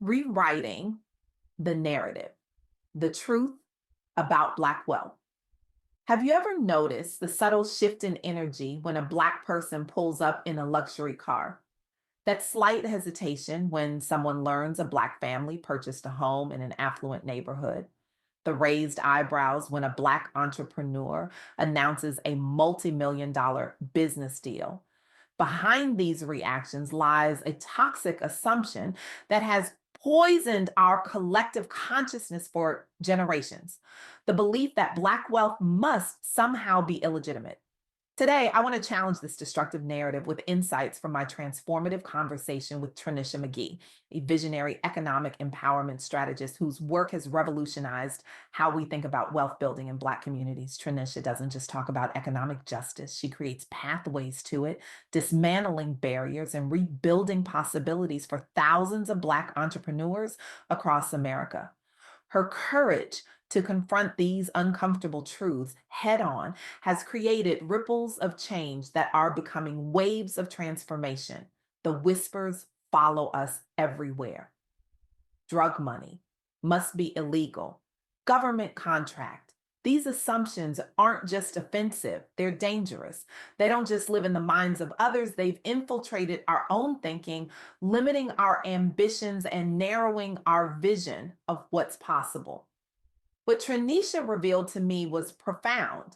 Rewriting the narrative, the truth about Black wealth. Have you ever noticed the subtle shift in energy when a Black person pulls up in a luxury car? That slight hesitation when someone learns a Black family purchased a home in an affluent neighborhood. The raised eyebrows when a Black entrepreneur announces a multi-million dollar business deal. Behind these reactions lies a toxic assumption that has poisoned our collective consciousness for generations. The belief that Black wealth must somehow be illegitimate. Today, I want to challenge this destructive narrative with insights from my transformative conversation with Trenisha McGee, a visionary economic empowerment strategist whose work has revolutionized how we think about wealth building in Black communities. Trenisha doesn't just talk about economic justice, she creates pathways to it, dismantling barriers and rebuilding possibilities for thousands of Black entrepreneurs across America. Her courage to confront these uncomfortable truths head on has created ripples of change that are becoming waves of transformation. The whispers follow us everywhere. Drug money must be illegal. Government contract. These assumptions aren't just offensive, they're dangerous. They don't just live in the minds of others, they've infiltrated our own thinking, limiting our ambitions and narrowing our vision of what's possible. What Tranisha revealed to me was profound.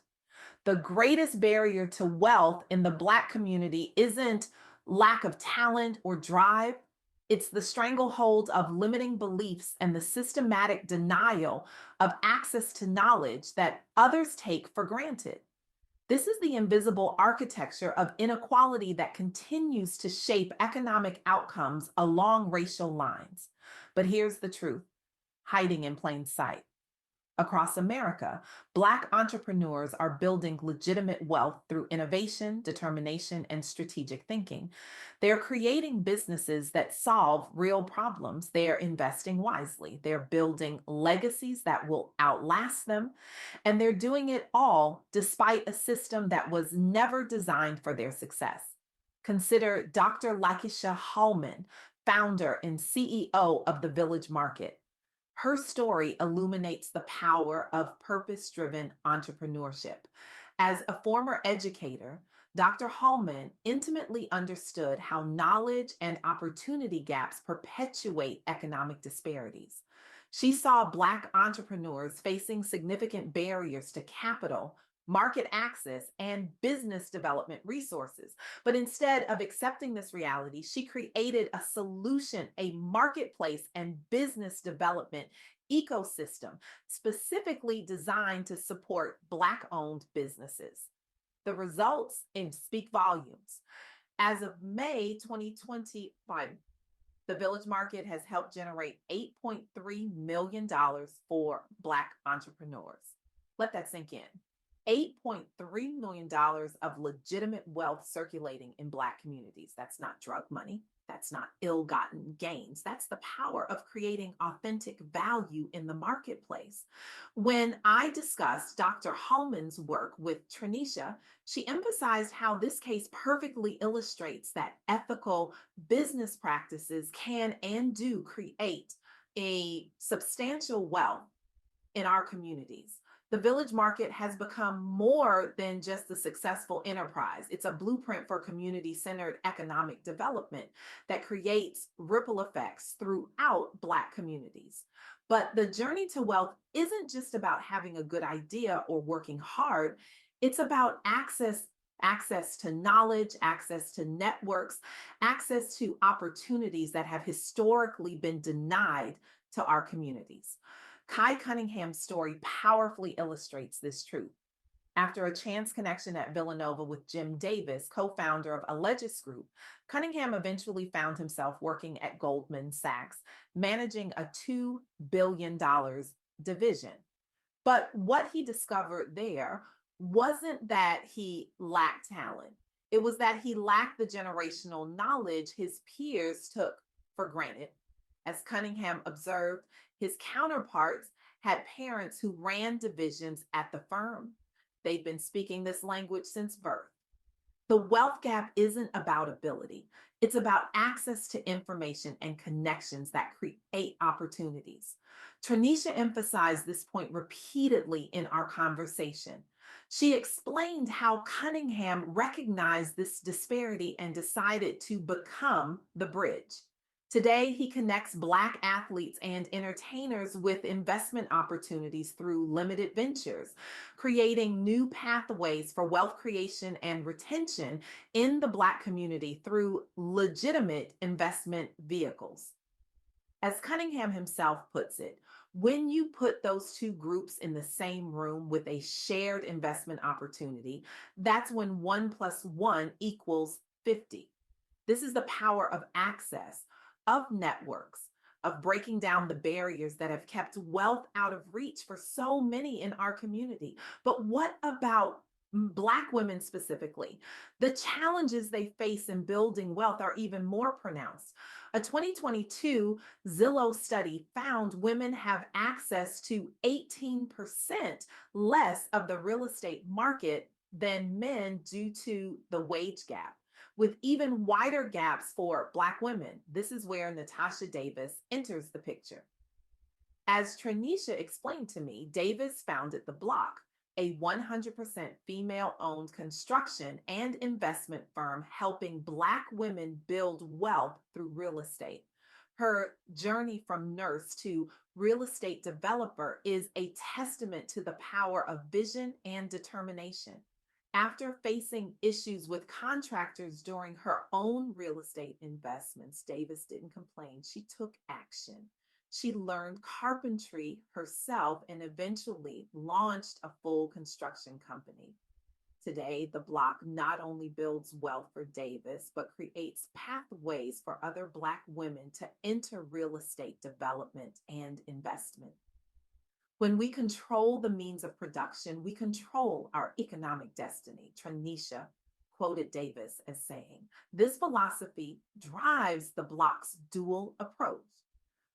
The greatest barrier to wealth in the Black community isn't lack of talent or drive. It's the stranglehold of limiting beliefs and the systematic denial of access to knowledge that others take for granted. This is the invisible architecture of inequality that continues to shape economic outcomes along racial lines. But here's the truth, hiding in plain sight. Across America, Black entrepreneurs are building legitimate wealth through innovation, determination, and strategic thinking. They're creating businesses that solve real problems. They're investing wisely. They're building legacies that will outlast them. And they're doing it all despite a system that was never designed for their success. Consider Dr. Lakisha Hallman, founder and CEO of the Village Market. Her story illuminates the power of purpose driven entrepreneurship. As a former educator, Dr. Hallman intimately understood how knowledge and opportunity gaps perpetuate economic disparities. She saw Black entrepreneurs facing significant barriers to capital, market access, and business development resources. But instead of accepting this reality, she created a solution, a marketplace and business development ecosystem specifically designed to support Black owned businesses. The results speak volumes. As of May 2025, the Village Market has helped generate $8.3 million for Black entrepreneurs. Let that sink in. $8.3 million of legitimate wealth circulating in Black communities. That's not drug money. That's not ill-gotten gains. That's the power of creating authentic value in the marketplace. When I discussed Dr. Hallman's work with Trenisha, she emphasized how this case perfectly illustrates that ethical business practices can and do create a substantial wealth in our communities. The Village Market has become more than just a successful enterprise. It's a blueprint for community centered economic development that creates ripple effects throughout Black communities. But the journey to wealth isn't just about having a good idea or working hard, it's about access to knowledge, access to networks, access to opportunities that have historically been denied to our communities. Kai Cunningham's story powerfully illustrates this truth. After a chance connection at Villanova with Jim Davis, co founder of Allegis Group, Cunningham eventually found himself working at Goldman Sachs, managing a $2 billion division. But what he discovered there wasn't that he lacked talent, it was that he lacked the generational knowledge his peers took for granted. As Cunningham observed, his counterparts had parents who ran divisions at the firm. They'd been speaking this language since birth. The wealth gap isn't about ability, it's about access to information and connections that create create opportunities. Tranisha emphasized this point repeatedly in our conversation. She explained how Cunningham recognized this disparity and decided to become the bridge. Today, he connects Black athletes and entertainers with investment opportunities through limited ventures, creating new pathways for wealth creation and retention in the Black community through legitimate investment vehicles. As Cunningham himself puts it, when you put those two groups in the same room with a shared investment opportunity, that's when 1 plus 1 equals 50. This is the power of access, of networks, of breaking down the barriers that have kept wealth out of reach for so many in our community. But what about Black women specifically? The challenges they face in building wealth are even more pronounced. A 2022 Zillow study found women have access to 18% less of the real estate market than men due to the wage gap, with even wider gaps for Black women. This is where Natasha Davis enters the picture. As Trenisha explained to me, Davis founded The Block, a 100% female owned construction and investment firm helping Black women build wealth through real estate. Her journey from nurse to real estate developer is a testament to the power of vision and determination. After facing issues with contractors during her own real estate investments, Davis didn't complain. She took action. She learned carpentry herself and eventually launched a full construction company. Today, the block not only builds wealth for Davis, but creates pathways for other Black women to enter real estate development and investment. When we control the means of production, we control our economic destiny. Tranisha quoted Davis as saying, this philosophy drives the block's dual approach.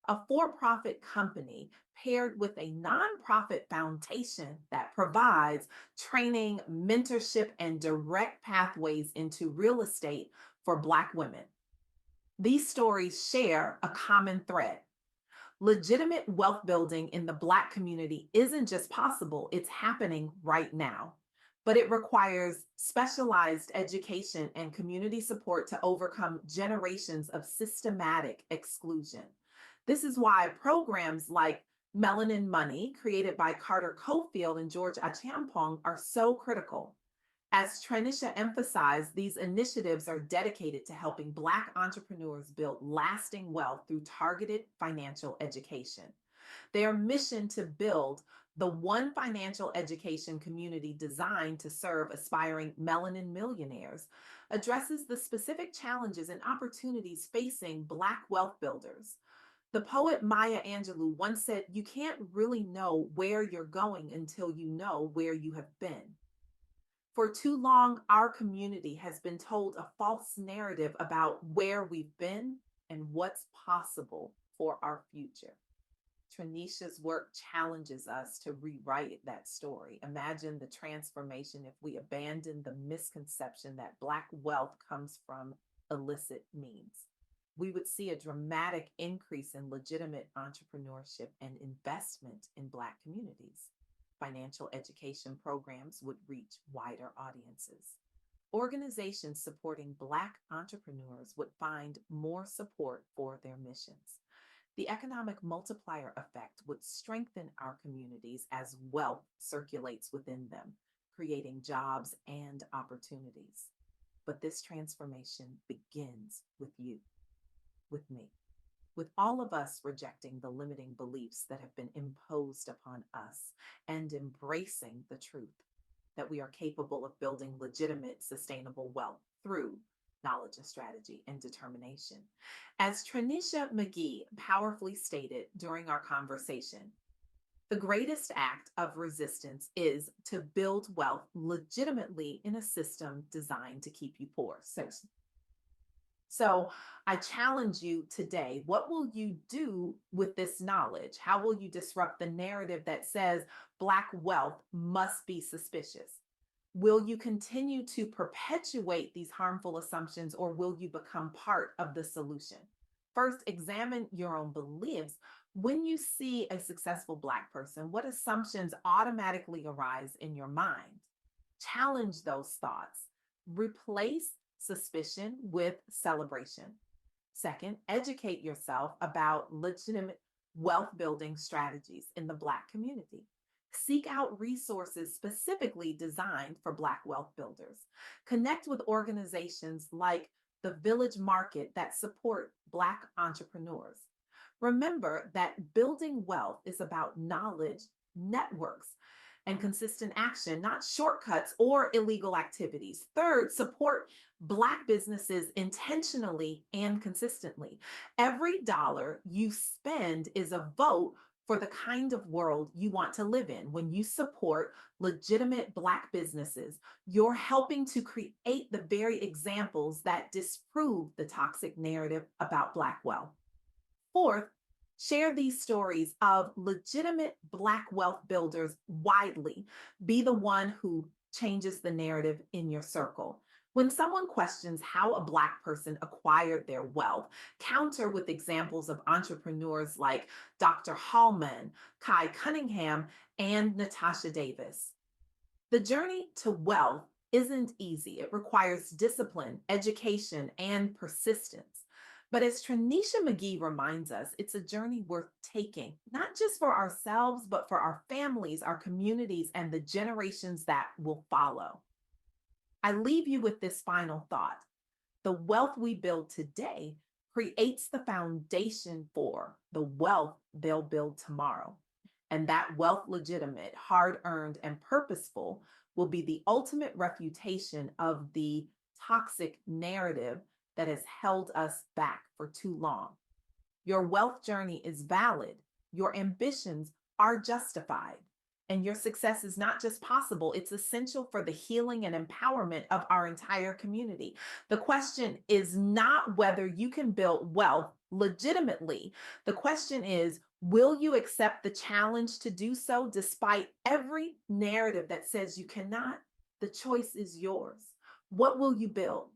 A for profit company paired with a nonprofit foundation that provides training, mentorship, and direct pathways into real estate for Black women. These stories share a common thread. Legitimate wealth building in the Black community isn't just possible, it's happening right now. But it requires specialized education and community support to overcome generations of systematic exclusion. This is why programs like Melanin Money, created by Carter Cofield and George Achampong, are so critical. As Trenisha emphasized, these initiatives are dedicated to helping Black entrepreneurs build lasting wealth through targeted financial education. Their mission to build the one financial education community designed to serve aspiring melanin millionaires addresses the specific challenges and opportunities facing Black wealth builders. The poet Maya Angelou once said, you can't really know where you're going until you know where you have been. For too long, our community has been told a false narrative about where we've been and what's possible for our future. Trenisha's work challenges us to rewrite that story. Imagine the transformation if we abandon the misconception that Black wealth comes from illicit means. We would see a dramatic increase in legitimate entrepreneurship and investment in Black communities. Financial education programs would reach wider audiences. Organizations supporting Black entrepreneurs would find more support for their missions. The economic multiplier effect would strengthen our communities as wealth circulates within them, creating jobs and opportunities. But this transformation begins with you, with me, with all of us rejecting the limiting beliefs that have been imposed upon us and embracing the truth that we are capable of building legitimate, sustainable wealth through knowledge and strategy and determination. As Trenisha McGee powerfully stated during our conversation, the greatest act of resistance is to build wealth legitimately in a system designed to keep you poor. So I challenge you today, what will you do with this knowledge? How will you disrupt the narrative that says Black wealth must be suspicious? Will you continue to perpetuate these harmful assumptions, or will you become part of the solution? First, examine your own beliefs. When you see a successful Black person, what assumptions automatically arise in your mind? Challenge those thoughts. Replace suspicion with celebration. Second, educate yourself about legitimate wealth building strategies in the Black community. Seek out resources specifically designed for Black wealth builders. Connect with organizations like the Village Market that support Black entrepreneurs. Remember that building wealth is about knowledge, networks, and consistent action, not shortcuts or illegal activities. Third, support Black businesses intentionally and consistently. Every dollar you spend is a vote for the kind of world you want to live in. When you support legitimate Black businesses, you're helping to create the very examples that disprove the toxic narrative about Black wealth. Fourth, share these stories of legitimate Black wealth builders widely. Be the one who changes the narrative in your circle. When someone questions how a Black person acquired their wealth, counter with examples of entrepreneurs like Dr. Hallman, Kai Cunningham, and Natasha Davis. The journey to wealth isn't easy. It requires discipline, education, and persistence. But as Trenisha McGee reminds us, it's a journey worth taking, not just for ourselves, but for our families, our communities, and the generations that will follow. I leave you with this final thought. The wealth we build today creates the foundation for the wealth they'll build tomorrow. And that wealth, legitimate, hard earned, and purposeful, will be the ultimate refutation of the toxic narrative that has held us back for too long. Your wealth journey is valid, your ambitions are justified, and your success is not just possible, it's essential for the healing and empowerment of our entire community. The question is not whether you can build wealth legitimately. The question is, will you accept the challenge to do so despite every narrative that says you cannot? The choice is yours. What will you build?